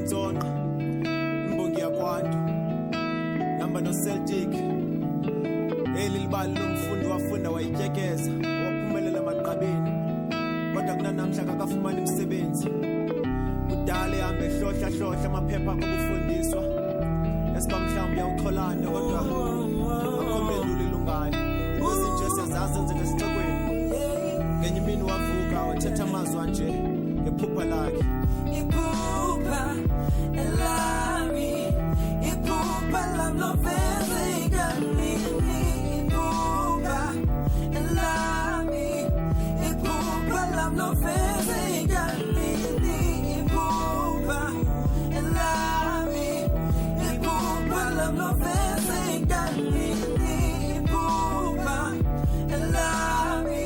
Nqontsonqa imbongi yakwantu namba no Celtic elilibali lomfundi wafunda wayityekeza waphumelela emagqabeni kodwa kunanamhla akafumani umsebenzi kudala ehambe ehlohla amaphepha okufundiswa esibamhlawumbe uyawutholana kodwa akombelule ilungane izinto esezazenze ngesixekweni ngenye imini wavuka wathetha amazwi nje ngephupha lakhe Iphupha elami iphupha lamloveza ikanini iphupha elami iphupha lamloveza ikanini iphupha elami iphupha lamloveza ikanini iphupha elami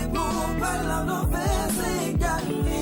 iphupha lamloveza ikanini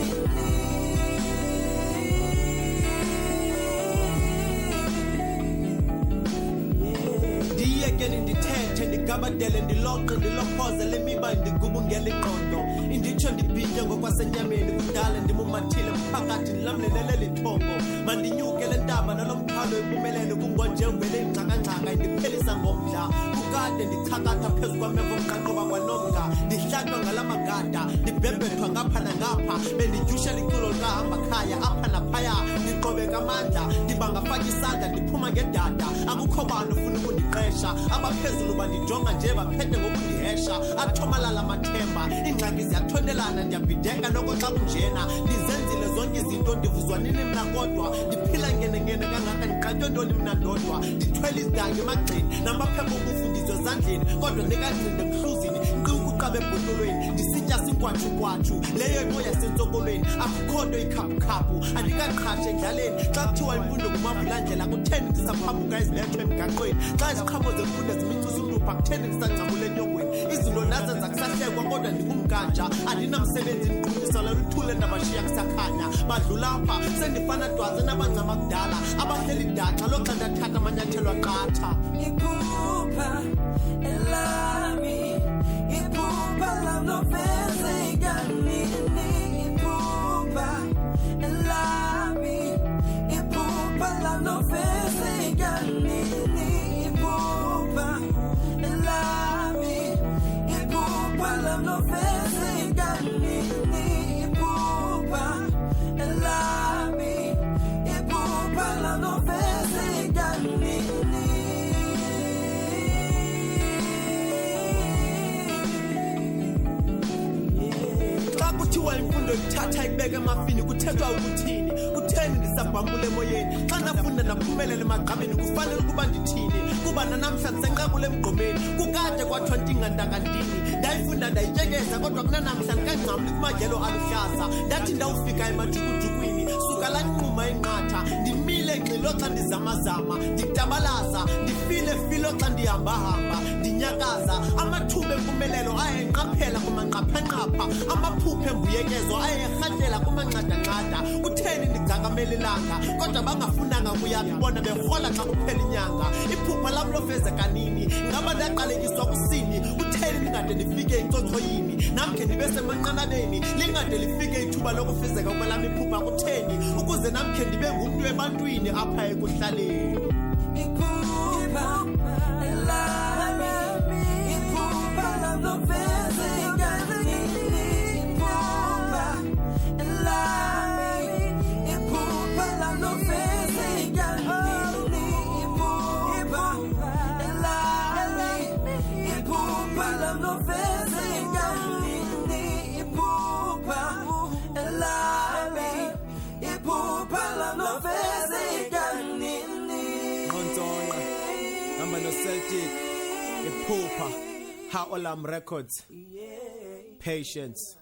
Ndiyekele ndithethe ndigabadele ndiloqe ndilophoze lemiba ndigubungela ingqondo inditsho ndibhitye ngokwasenyameni kudala ndimumathile phakathi ndilamlelele lithongo mandinyuke le ntaba nalomthwalo impumelelo kungonje uvele ingxakangxaka indiphelisa ngomdla kukade ndichakatha phezu kwamevo mqanqoba kwanomga ndihlathwa ngala magada ndibhebhethwa ngapha nangapha bendidyusha liculo likahamba khaya apha naphaya ndiqobeka amandla ndibangafaka isandla ndiphuma ngedada akukho bantu ufuna ukundiqesha abaphezulu bandijonga nje baphethe ngokundihesha athomalala amathemba iingxaki ziyathondelana ndiyabhideka noko xa kunjena ndizenzile zonke izinto ndivuzwa nini mna kodwa ndiphila ngenengene kangaka ndiqatywe ntoni mna ndodwa ndithwele izidanga emagxini namaphepha okufundiswa ezandleni kodwa ndikancinde emhluzini nqiwukuqaba ebhotolweni ndisitya sinkwatshukwatshu leyo imo yasentsokolweni akukho nto ikhaphukhaphu andikaqhashe endlaleni xa kuthiwa imfundo ngumavulandlela kutheni ndisaphambuka ezilethwe emgaqweni xa iziqhamo zemfundo zimincisa umlupha kutheni ndisangcamule enyongweni izinto nazenza kusahlekwa kodwa ndingumganja andinamsebenzi ndiqhubisa laluthule ndabashiya kusakhanya badlulapha sendifana dwaze nabangcama kudala abahleli daxa loxa ndathatha amanyathelo aqatha Iphupha elami iphupha lamloveza ikanini iphupha elami iphupha lamloveza ikanini iphupha elami iphupha lamloveza ikanini iphupha elami iphupha lamloveza ikanini kuthiwa imfundo ithatha ibeke emafini kuthethwa ukuthini kutheni ndisabhambule emoyeni xa ndafunda ndaphumelela emagqabeni kufanele ukuba ndithini kuba nanamhla ndisenqakule emgqomeni kukade kwathiwa ndingandakandini ndayifunda ndayityekeza kodwa kunanamhla ndikangcamli kumajelo aluhlaza ndathi ndawufika emajukujukwini suka lanquma inqatha ndimile ngxilo xa ndizamazama nditabalaza ndifile xa ndihambahamba ndinyakaza amathuba empumelelo ayenqaphela kumanqaphanqapha amaphupha embuyekezo ayerhatlela kumanxadanxada kutheni ndigcakamelelanga kodwa bangafunanga kuyabibona berhola xa kuphela inyanga iphupha lam lofeze kanini ngaba ndaqalekiswa kusini kutheni ndingade ndifike enkcochoyini namkhe ndibe semanqanabeni lingade lifike ithuba lokufezeka kwelami iphupha kutheni ukuze namkhe ndibe ngumntu ebantwini apha ekuhlaleni Iphupha elami iphupha lamloveza ikanini iphupha elami iphupha lamloveza ikanini iphupha elami iphupha lamloveza ikanini iphupha elami iphupha lamloveza ikanini Nqontsonqa namba no Celtic Iphupha Ha Olam Records Patience